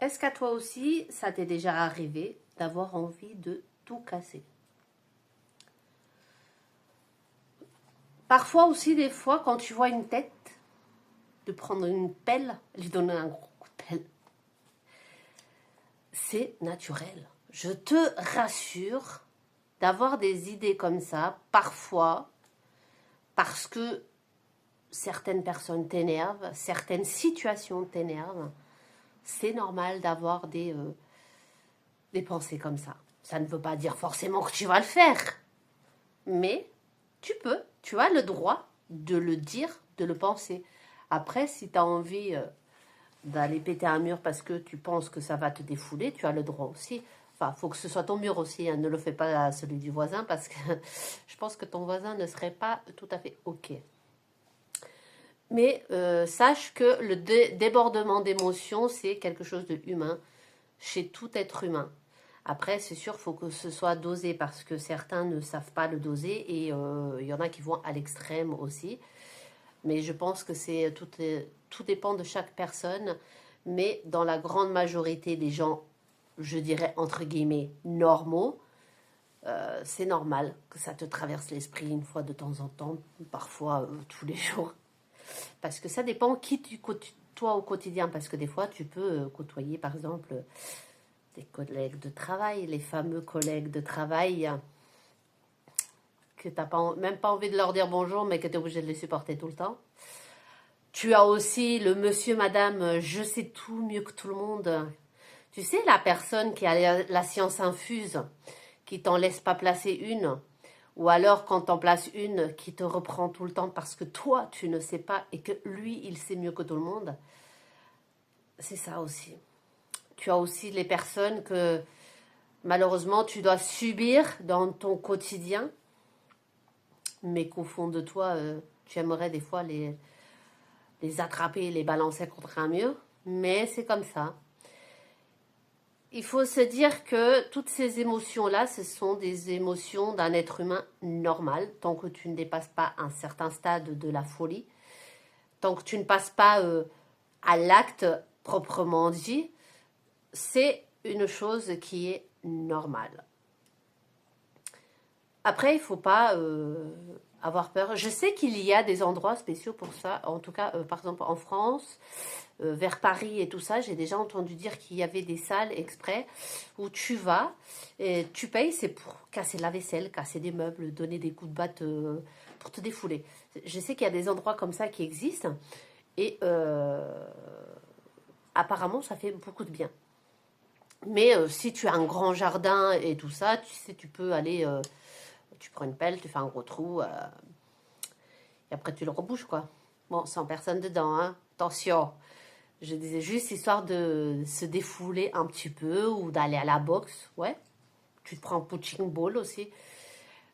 Est-ce qu'à toi aussi, ça t'est déjà arrivé d'avoir envie de tout casser? Parfois aussi, des fois, quand tu vois une tête, de prendre une pelle, lui donner un gros coup de pelle. C'est naturel. Je te rassure d'avoir des idées comme ça, parfois, parce que certaines personnes t'énervent, certaines situations t'énervent. C'est normal d'avoir des pensées comme ça. Ça ne veut pas dire forcément que tu vas le faire, mais tu as le droit de le dire, de le penser. Après, si tu as envie d'aller péter un mur parce que tu penses que ça va te défouler, tu as le droit aussi. Enfin, il faut que ce soit ton mur aussi, hein. Ne le fais pas à celui du voisin parce que je pense que ton voisin ne serait pas tout à fait OK. Mais sache que le débordement d'émotions, c'est quelque chose de humain chez tout être humain. Après, c'est sûr, il faut que ce soit dosé parce que certains ne savent pas le doser et il y en a qui vont à l'extrême aussi. Mais je pense que tout dépend de chaque personne. Mais dans la grande majorité des gens, je dirais entre guillemets, normaux, c'est normal que ça te traverse l'esprit une fois de temps en temps, parfois tous les jours. Parce que ça dépend qui tu côtoies toi au quotidien. Parce que des fois, tu peux côtoyer, par exemple, des collègues de travail, les fameux collègues de travail que tu n'as même pas envie de leur dire bonjour, mais que tu es obligé de les supporter tout le temps. Tu as aussi le monsieur, madame, je sais tout mieux que tout le monde. Tu sais, la personne qui a la science infuse, qui t'en laisse pas placer une, ou alors quand t'en places une, qui te reprend tout le temps parce que toi, tu ne sais pas et que lui, il sait mieux que tout le monde. C'est ça aussi. Tu as aussi les personnes que malheureusement tu dois subir dans ton quotidien, mais qu'au fond de toi, tu aimerais des fois les attraper, les balancer contre un mur. Mais c'est comme ça. Il faut se dire que toutes ces émotions-là, ce sont des émotions d'un être humain normal, tant que tu ne dépasses pas un certain stade de la folie, tant que tu ne passes pas à l'acte proprement dit, c'est une chose qui est normale. Après, il ne faut pas avoir peur. Je sais qu'il y a des endroits spéciaux pour ça. En tout cas, par exemple, en France, vers Paris et tout ça, j'ai déjà entendu dire qu'il y avait des salles exprès où tu vas et tu payes, c'est pour casser la vaisselle, casser des meubles, donner des coups de batte pour te défouler. Je sais qu'il y a des endroits comme ça qui existent et apparemment, ça fait beaucoup de bien. Mais si tu as un grand jardin et tout ça, tu sais, tu peux aller... tu prends une pelle, tu fais un gros trou, et après tu le rebouches, quoi. Bon, sans personne dedans, hein. Attention. Je disais juste histoire de se défouler un petit peu ou d'aller à la boxe, ouais. Tu te prends un punching ball aussi.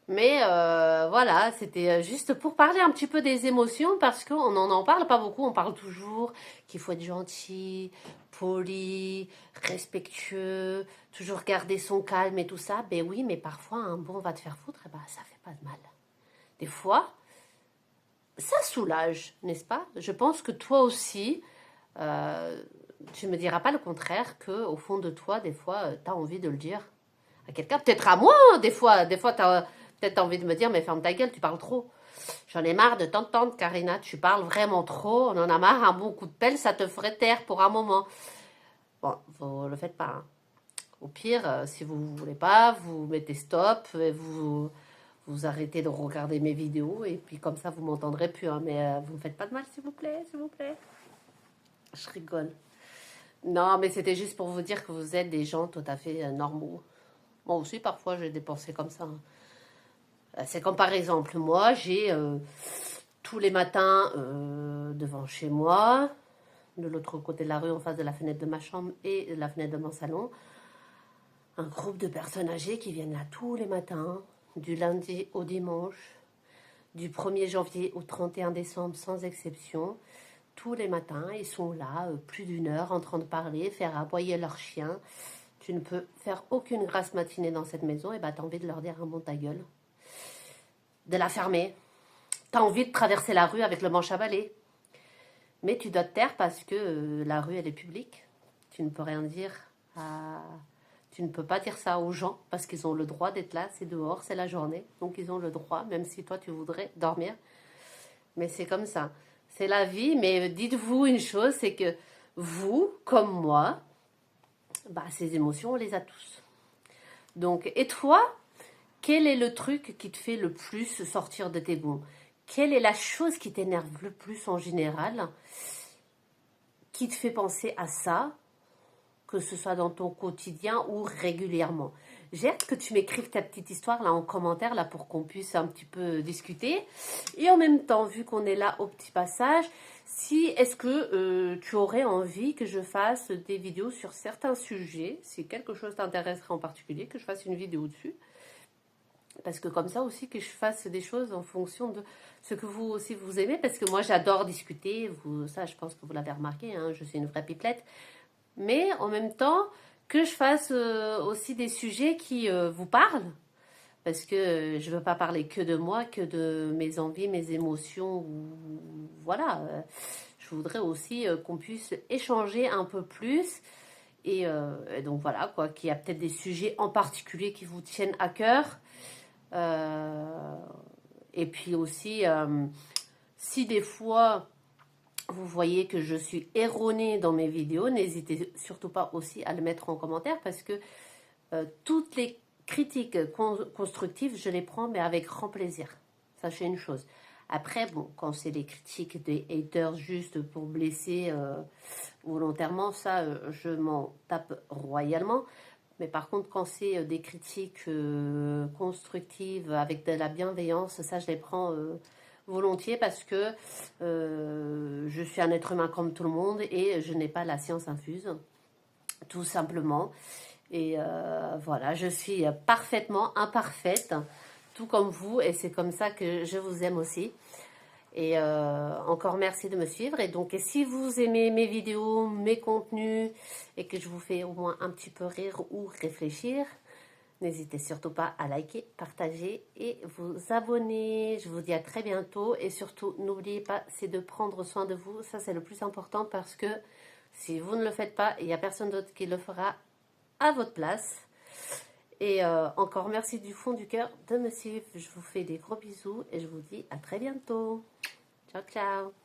Mais voilà, c'était juste pour parler un petit peu des émotions parce qu'on n'en parle pas beaucoup. On parle toujours qu'il faut être gentil, poli, respectueux, toujours garder son calme et tout ça. Ben oui, mais parfois un bon va te faire foutre, et ben ça fait pas de mal. Des fois, ça soulage, n'est-ce pas? Je pense que toi aussi, euh, tu me diras pas le contraire que au fond de toi, des fois, tu as envie de le dire à quelqu'un. Peut-être à moi, hein, des fois, tu as peut-être envie de me dire, mais ferme ta gueule, tu parles trop. J'en ai marre de t'entendre, Karina, tu parles vraiment trop. On en a marre, un bon coup de pelle, ça te ferait taire pour un moment. Bon, vous le faites pas, hein. Au pire, si vous ne voulez pas, vous mettez stop et vous arrêtez de regarder mes vidéos et puis comme ça, vous m'entendrez plus, hein. Mais vous ne me faites pas de mal, s'il vous plaît, s'il vous plaît. Je rigole. Non, mais c'était juste pour vous dire que vous êtes des gens tout à fait normaux. Moi aussi, parfois, j'ai des pensées comme ça, hein. C'est comme par exemple, moi, j'ai tous les matins devant chez moi, de l'autre côté de la rue, en face de la fenêtre de ma chambre et de la fenêtre de mon salon, un groupe de personnes âgées qui viennent là tous les matins, du lundi au dimanche, du 1er janvier au 31 décembre sans exception. Tous les matins, ils sont là, plus d'une heure, en train de parler, faire aboyer leur chien. Tu ne peux faire aucune grasse matinée dans cette maison, et bah t'as envie de leur dire un bon ta gueule, de la fermer. T'as envie de traverser la rue avec le manche à balai. Mais tu dois te taire parce que la rue, elle est publique. Tu ne peux rien dire tu ne peux pas dire ça aux gens parce qu'ils ont le droit d'être là, c'est dehors, c'est la journée. Donc ils ont le droit, même si toi tu voudrais dormir. Mais c'est comme ça. C'est la vie, mais dites-vous une chose, c'est que vous, comme moi, bah, ces émotions, on les a tous. Donc, et toi, quel est le truc qui te fait le plus sortir de tes gonds? Quelle est la chose qui t'énerve le plus en général, qui te fait penser à ça, que ce soit dans ton quotidien ou régulièrement? J'ai hâte que tu m'écrives ta petite histoire là en commentaire là pour qu'on puisse un petit peu discuter. Et en même temps, vu qu'on est là au petit passage, si est-ce que tu aurais envie que je fasse des vidéos sur certains sujets, si quelque chose t'intéresserait en particulier, que je fasse une vidéo dessus. Parce que comme ça aussi que je fasse des choses en fonction de ce que vous aussi vous aimez. Parce que moi j'adore discuter, ça je pense que vous l'avez remarqué, hein, je suis une vraie pipelette. Mais en même temps que je fasse aussi des sujets qui vous parlent. Parce que je ne veux pas parler que de moi, que de mes envies, mes émotions. Voilà, je voudrais aussi qu'on puisse échanger un peu plus. Et donc voilà, quoi, qu'il y a peut-être des sujets en particulier qui vous tiennent à cœur. Et puis aussi, si des fois vous voyez que je suis erronée dans mes vidéos, n'hésitez surtout pas aussi à le mettre en commentaire parce que toutes les critiques constructives, je les prends mais avec grand plaisir. Sachez une chose. Après, bon, quand c'est des critiques des haters juste pour blesser volontairement, ça, je m'en tape royalement. Mais par contre, quand c'est des critiques constructives avec de la bienveillance, ça, je les prends volontiers parce que je suis un être humain comme tout le monde et je n'ai pas la science infuse, tout simplement. Et voilà, je suis parfaitement imparfaite, tout comme vous, et c'est comme ça que je vous aime aussi. Et encore merci de me suivre. Et donc, si vous aimez mes vidéos, mes contenus, et que je vous fais au moins un petit peu rire ou réfléchir, n'hésitez surtout pas à liker, partager et vous abonner. Je vous dis à très bientôt. Et surtout, n'oubliez pas, c'est de prendre soin de vous. Ça, c'est le plus important parce que si vous ne le faites pas, il n'y a personne d'autre qui le fera à votre place. Et encore merci du fond du cœur de me suivre. Je vous fais des gros bisous et je vous dis à très bientôt. Ciao, ciao.